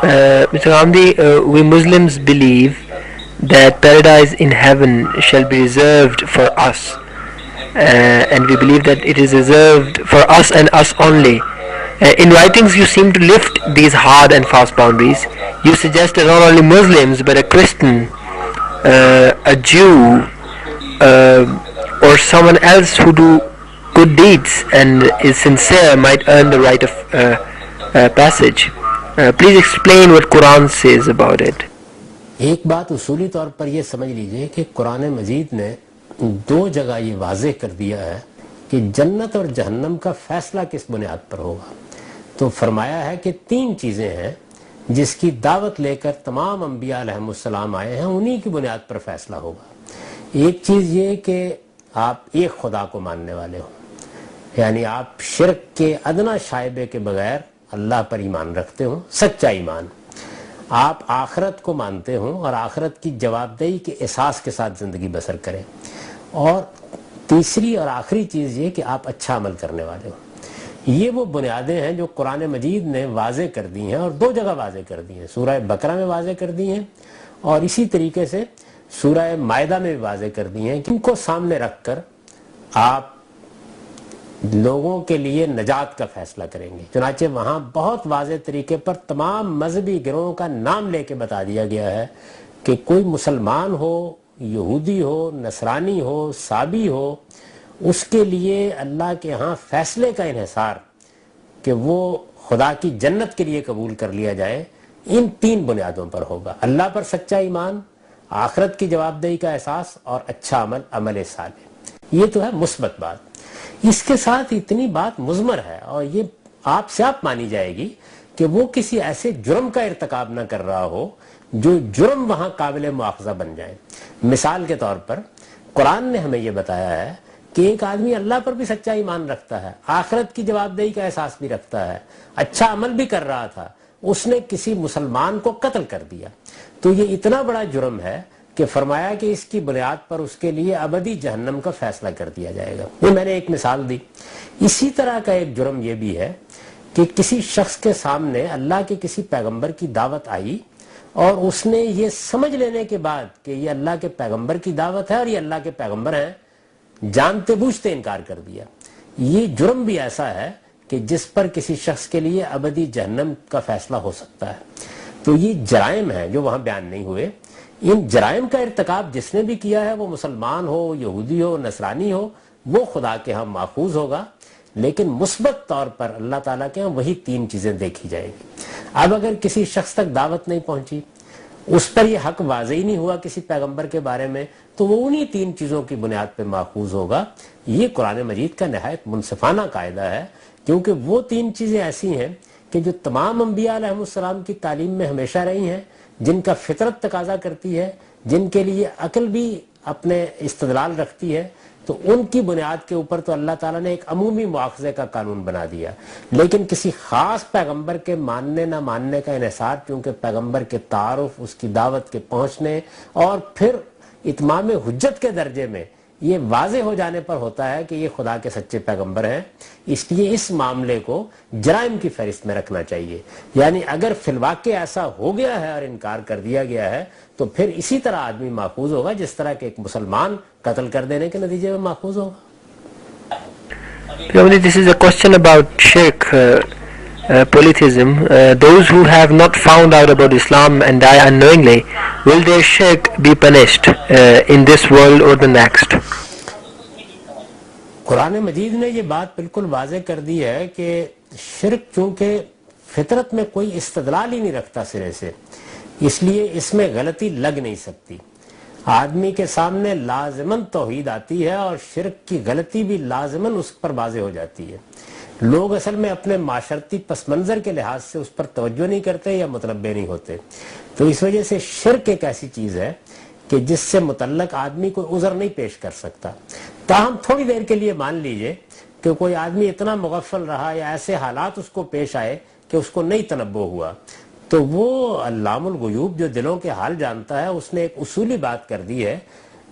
Mr. Gandhi, we Muslims believe that paradise in heaven shall be reserved for us, and we believe that it is reserved for us and us only. In writings, you seem to lift these hard and fast boundaries. You suggest that not only Muslims but a Christian, a Jew, or someone else who do good deeds and is sincere might earn the right of passage. Please explain what Quran says about it. ایک بات اصولی طور پر یہ سمجھ لیجئے کہ قرآن مجید نے دو جگہ یہ واضح کر دیا ہے کہ جنت اور جہنم کا فیصلہ کس بنیاد پر ہوگا. تو فرمایا ہے کہ تین چیزیں ہیں جس کی دعوت لے کر تمام انبیاء علیہ السلام آئے ہیں, انہی کی بنیاد پر فیصلہ ہوگا. ایک چیز یہ کہ آپ ایک خدا کو ماننے والے ہوں, یعنی آپ شرک کے ادنا شائبے کے بغیر اللہ پر ایمان رکھتے ہوں, سچا ایمان. آپ آخرت کو مانتے ہوں اور آخرت کی جواب دہی کے احساس کے ساتھ زندگی بسر کریں. اور تیسری اور آخری چیز یہ کہ آپ اچھا عمل کرنے والے ہوں. یہ وہ بنیادیں ہیں جو قرآن مجید نے واضح کر دی ہیں, اور دو جگہ واضح کر دی ہیں. سورہ بقرہ میں واضح کر دی ہیں اور اسی طریقے سے سورہ مائدہ میں بھی واضح کر دی ہیں. ان کو سامنے رکھ کر آپ لوگوں کے لیے نجات کا فیصلہ کریں گے. چنانچہ وہاں بہت واضح طریقے پر تمام مذہبی گروہوں کا نام لے کے بتا دیا گیا ہے کہ کوئی مسلمان ہو, یہودی ہو, نصرانی ہو, صابی ہو, اس کے لیے اللہ کے ہاں فیصلے کا انحصار کہ وہ خدا کی جنت کے لیے قبول کر لیا جائے ان تین بنیادوں پر ہوگا. اللہ پر سچا ایمان, آخرت کی جواب دہی کا احساس, اور اچھا عمل, عمل صالح. یہ تو ہے مثبت بات. اس کے ساتھ اتنی بات مضمر ہے اور یہ آپ سے آپ مانی جائے گی کہ وہ کسی ایسے جرم کا ارتکاب نہ کر رہا ہو جو جرم وہاں قابل مؤاخذہ بن جائے. مثال کے طور پر قرآن نے ہمیں یہ بتایا ہے کہ ایک آدمی اللہ پر بھی سچا ایمان رکھتا ہے, آخرت کی جواب دہی کا احساس بھی رکھتا ہے, اچھا عمل بھی کر رہا تھا, اس نے کسی مسلمان کو قتل کر دیا. تو یہ اتنا بڑا جرم ہے کہ فرمایا کہ اس کی بنیاد پر اس کے لیے ابدی جہنم کا فیصلہ کر دیا جائے گا. یہ میں نے ایک مثال دی. اسی طرح کا ایک جرم یہ بھی ہے کہ کسی شخص کے سامنے اللہ کے کسی پیغمبر کی دعوت آئی اور اس نے یہ سمجھ لینے کے بعد کہ یہ اللہ کے پیغمبر کی دعوت ہے اور یہ اللہ کے پیغمبر ہیں, جانتے بوجھتے انکار کر دیا. یہ جرم بھی ایسا ہے کہ جس پر کسی شخص کے لیے ابدی جہنم کا فیصلہ ہو سکتا ہے. تو یہ جرائم ہیں جو وہاں بیان نہیں ہوئے. ان جرائم کا ارتکاب جس نے بھی کیا ہے, وہ مسلمان ہو, یہودی ہو, نصرانی ہو, وہ خدا کے ہاں ماخوذ ہوگا. لیکن مثبت طور پر اللہ تعالیٰ کے ہاں وہی تین چیزیں دیکھی جائے گی. اب اگر کسی شخص تک دعوت نہیں پہنچی, اس پر یہ حق واضح ہی نہیں ہوا کسی پیغمبر کے بارے میں, تو وہ انہی تین چیزوں کی بنیاد پہ ماخوذ ہوگا. یہ قرآن مجید کا نہایت منصفانہ قاعدہ ہے, کیونکہ وہ تین چیزیں ایسی ہیں کہ جو تمام انبیاء علیہ السلام کی تعلیم میں ہمیشہ رہی ہیں, جن کا فطرت تقاضا کرتی ہے, جن کے لیے عقل بھی اپنے استدلال رکھتی ہے. تو ان کی بنیاد کے اوپر تو اللہ تعالیٰ نے ایک عمومی مواخذے کا قانون بنا دیا. لیکن کسی خاص پیغمبر کے ماننے نہ ماننے کا انحصار, کیونکہ پیغمبر کے تعارف, اس کی دعوت کے پہنچنے اور پھر اتمام حجت کے درجے میں یہ واضح ہو جانے پر ہوتا ہے کہ یہ خدا کے سچے پیغمبر ہیں. اس لیے اس معاملے کو جرائم کی فہرست میں رکھنا چاہیے. یعنی اگر فی الواقع ایسا ہو گیا ہے اور انکار کر دیا گیا ہے, تو پھر اسی طرح آدمی ماخوذ ہوگا جس طرح کہ ایک مسلمان قتل کر دینے کے نتیجے میں ماخوذ ہوگا. This is a question about shirk, polytheism. Those who have not found out about Islam and die unknowingly, will their shirk be punished in this world or the next? قرآن مجید نے یہ بات بالکل واضح کر دی ہے کہ شرک چونکہ فطرت میں کوئی استدلال ہی نہیں رکھتا سرے سے, اس لیے اس میں غلطی لگ نہیں سکتی. آدمی کے سامنے لازماً توحید آتی ہے اور شرک کی غلطی بھی لازماً اس پر واضح ہو جاتی ہے. لوگ اصل میں اپنے معاشرتی پس منظر کے لحاظ سے اس پر توجہ نہیں کرتے یا متنبہ نہیں ہوتے. تو اس وجہ سے شرک ایک ایسی چیز ہے کہ جس سے متعلق آدمی کوئی عذر نہیں پیش کر سکتا. تاہم تھوڑی دیر کے لیے مان لیجئے کہ کوئی آدمی اتنا مغفل رہا یا ایسے حالات اس کو پیش آئے کہ اس کو نہیں تنبہ ہوا, تو وہ علام الغیوب جو دلوں کے حال جانتا ہے, اس نے ایک اصولی بات کر دی ہے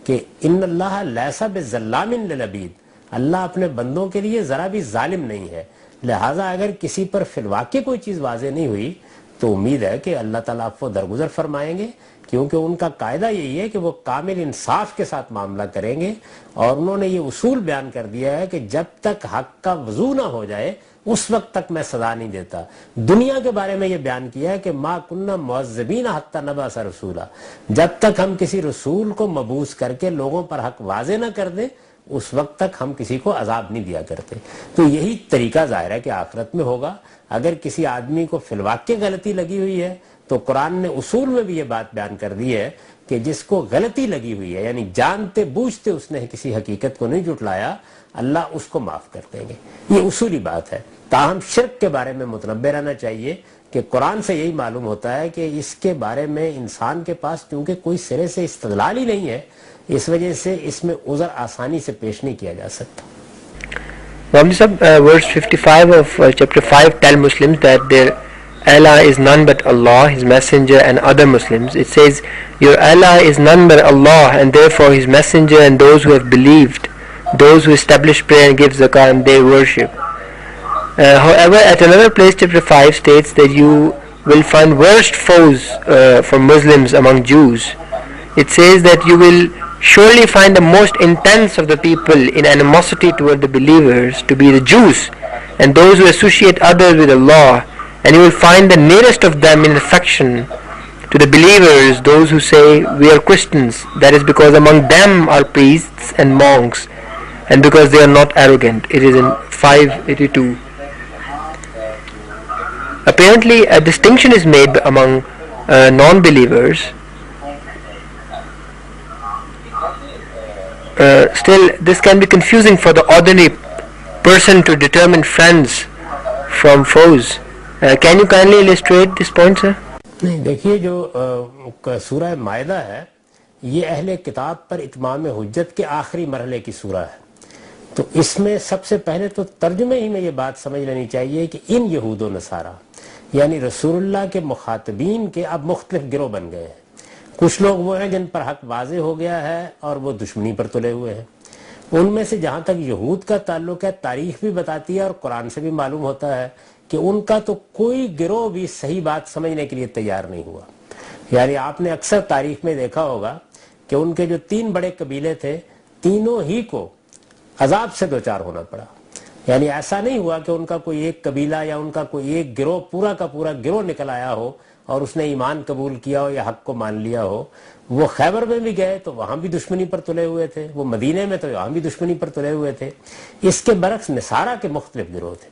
کہ ان اللہ لیس بظلام للعبید, اللہ اپنے بندوں کے لیے ذرا بھی ظالم نہیں ہے. لہٰذا اگر کسی پر فی الواقع کوئی چیز واضح نہیں ہوئی تو امید ہے کہ اللہ تعالیٰ آپ کو درگزر فرمائیں گے، کیونکہ ان کا قاعدہ یہی ہے کہ وہ کامل انصاف کے ساتھ معاملہ کریں گے، اور انہوں نے یہ اصول بیان کر دیا ہے کہ جب تک حق کا وضو نہ ہو جائے اس وقت تک میں سزا نہیں دیتا۔ دنیا کے بارے میں یہ بیان کیا ہے کہ ما کننا معذبین حتی نبعث رسولا، جب تک ہم کسی رسول کو مبعوث کر کے لوگوں پر حق واضح نہ کر دیں اس وقت تک ہم کسی کو عذاب نہیں دیا کرتے۔ تو یہی طریقہ ظاہر ہے کہ آخرت میں ہوگا۔ اگر کسی آدمی کو فی الواقع غلطی لگی ہوئی ہے تو قرآن نے اصول میں بھی یہ بات بیان کر دی ہے کہ جس کو غلطی لگی ہوئی ہے، یعنی جانتے بوجھتے اس نے کسی حقیقت کو نہیں جھٹلایا، اللہ اس کو معاف کر دیں گے۔ یہ اصولی بات ہے۔ تاہم شرک کے بارے میں متنبہ رہنا چاہیے کہ قرآن سے یہی معلوم ہوتا ہے کہ اس کے بارے میں انسان کے پاس چونکہ کوئی سرے سے استدلال ہی نہیں ہے، اس وجہ سے اس میں عذر آسانی سے پیش نہیں کیا جا سکتا۔ Ramji Sahab, verse 55 of chapter 5 tell Muslims that their Allah is none but Allah, His Messenger and other Muslims. It says, your Allah is none but Allah, and therefore His Messenger and those who have believed, those who establish prayer and give zakah and their worship. However, at another place chapter 5 states that you will find worst foes for Muslims among Jews. It says that you will surely find the most intense of the people in animosity toward the believers to be the Jews and those who associate others with Allah, and you will find the nearest of them in affection to the believers those who say we are Christians, that is because among them are priests and monks, and because they are not arrogant. It is in 582. Apparently a distinction is made among non-believers. Still, this can be confusing for the ordinary person to determine friends from foes. Can you kindly illustrate this point, sir? نہیں، دیکھیے جو سورہ مائدہ ہے یہ اہل کتاب پر اتمام حجت کے آخری مرحلے کی سورہ ہے، تو اس میں سب سے پہلے تو ترجمے ہی میں یہ بات سمجھ لینی چاہیے کہ ان یہود و نصارہ یعنی رسول اللہ کے مخاطبین کے اب مختلف گروہ بن گئے ہیں۔ کچھ لوگ وہ ہیں جن پر حق واضح ہو گیا ہے اور وہ دشمنی پر تلے ہوئے ہیں۔ ان میں سے جہاں تک یہود کا تعلق ہے، تاریخ بھی بتاتی ہے اور قرآن سے بھی معلوم ہوتا ہے کہ ان کا تو کوئی گروہ بھی صحیح بات سمجھنے کے لیے تیار نہیں ہوا۔ یعنی آپ نے اکثر تاریخ میں دیکھا ہوگا کہ ان کے جو 3 بڑے قبیلے تھے تینوں ہی کو عذاب سے دوچار ہونا پڑا۔ یعنی ایسا نہیں ہوا کہ ان کا کوئی ایک قبیلہ یا ان کا کوئی ایک گروہ پورا کا پورا گروہ نکل آیا ہو اور اس نے ایمان قبول کیا ہو یا حق کو مان لیا ہو۔ وہ خیبر میں بھی گئے تو وہاں بھی دشمنی پر تلے ہوئے تھے، وہ مدینے میں تو وہاں بھی دشمنی پر تلے ہوئے تھے۔ اس کے برعکس نصارہ کے مختلف گروہ تھے،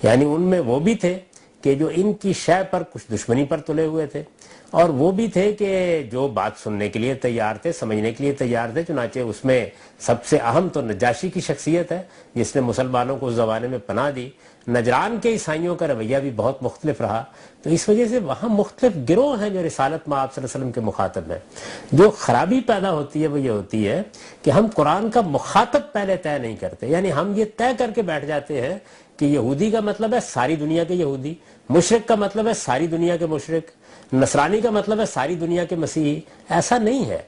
یعنی ان میں وہ بھی تھے کہ جو ان کی شے پر کچھ دشمنی پر تلے ہوئے تھے، اور وہ بھی تھے کہ جو بات سننے کے لیے تیار تھے، سمجھنے کے لیے تیار تھے۔ چنانچہ اس میں سب سے اہم تو نجاشی کی شخصیت ہے جس نے مسلمانوں کو اس زمانے میں پناہ دی۔ نجران کے عیسائیوں کا رویہ بھی بہت مختلف رہا، تو اس وجہ سے وہاں مختلف گروہ ہیں جو رسالت میں آپ صلی اللہ علیہ وسلم کے مخاطب ہیں۔ جو خرابی پیدا ہوتی ہے وہ یہ ہوتی ہے کہ ہم قرآن کا مخاطب پہلے طے نہیں کرتے، یعنی ہم یہ طے کر کے بیٹھ جاتے ہیں کہ یہودی کا مطلب ہے ساری دنیا کے یہودی، مشرک کا مطلب ہے ساری دنیا کے مشرک، نصرانی کا مطلب ہے ساری دنیا کے مسیحی۔ ایسا نہیں ہے۔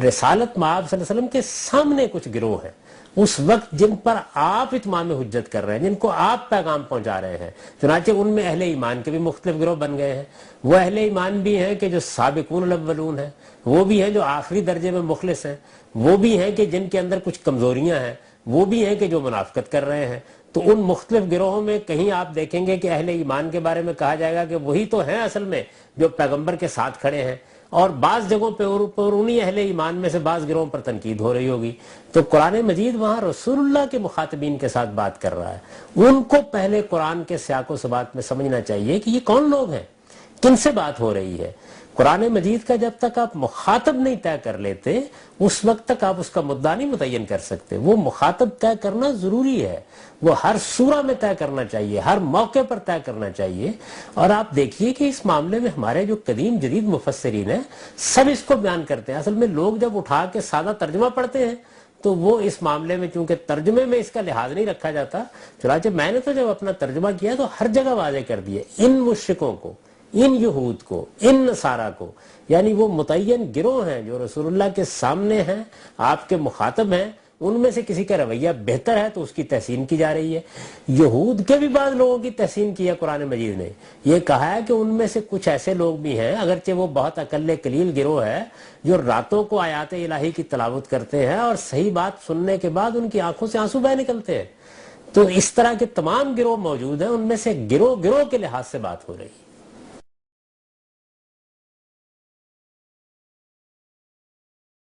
رسالت مآب صلی اللہ علیہ وسلم کے سامنے کچھ گروہ ہیں اس وقت جن پر آپ اتمام حجت کر رہے ہیں، جن کو آپ پیغام پہنچا رہے ہیں۔ چنانچہ ان میں اہل ایمان کے بھی مختلف گروہ بن گئے ہیں۔ وہ اہل ایمان بھی ہیں کہ جو سابقون الاولون ہیں، وہ بھی ہیں جو آخری درجے میں مخلص ہیں، وہ بھی ہیں کہ جن کے اندر کچھ کمزوریاں ہیں، وہ بھی ہیں کہ جو منافقت کر رہے ہیں۔ تو ان مختلف گروہوں میں کہیں آپ دیکھیں گے کہ اہل ایمان کے بارے میں کہا جائے گا کہ وہی تو ہیں اصل میں جو پیغمبر کے ساتھ کھڑے ہیں، اور بعض جگہوں پہ انہی اہل ایمان میں سے بعض گروہوں پر تنقید ہو رہی ہوگی۔ تو قرآن مجید وہاں رسول اللہ کے مخاطبین کے ساتھ بات کر رہا ہے۔ ان کو پہلے قرآن کے سیاق و سباق میں سمجھنا چاہیے کہ یہ کون لوگ ہیں، کن سے بات ہو رہی ہے۔ قرآن مجید کا جب تک آپ مخاطب نہیں طے کر لیتے اس وقت تک آپ اس کا مدعا نہیں متعین کر سکتے۔ وہ مخاطب طے کرنا ضروری ہے، وہ ہر سورہ میں طے کرنا چاہیے، ہر موقع پر طے کرنا چاہیے۔ اور آپ دیکھیے کہ اس معاملے میں ہمارے جو قدیم جدید مفسرین ہیں سب اس کو بیان کرتے ہیں۔ اصل میں لوگ جب اٹھا کے سادہ ترجمہ پڑھتے ہیں تو وہ اس معاملے میں چونکہ ترجمے میں اس کا لحاظ نہیں رکھا جاتا، چنانچہ میں نے تو جب اپنا ترجمہ کیا تو ہر جگہ واضح کر دیے ان مشرکوں کو، ان یہود کو، ان نصارہ کو، یعنی وہ متعین گروہ ہیں جو رسول اللہ کے سامنے ہیں، آپ کے مخاطب ہیں، ان میں سے کسی کا رویہ بہتر ہے تو اس کی تحسین کی جا رہی ہے. یہود کے بھی بعض لوگوں کی تحسین کی ہے قرآن مجید نے. یہ کہا ہے کہ ان میں سے کچھ ایسے لوگ بھی ہیں، اگرچہ وہ بہت اقل قلیل گروہ ہے، جو راتوں کو آیات الہی کی تلاوت کرتے ہیں اور صحیح بات سننے کے بعد ان کی آنکھوں سے آنسو بہہ نکلتے ہیں. تو اس طرح کے تمام گروہ موجود ہیں، ان میں سے گروہ کے لحاظ سے بات ہو رہی ہے.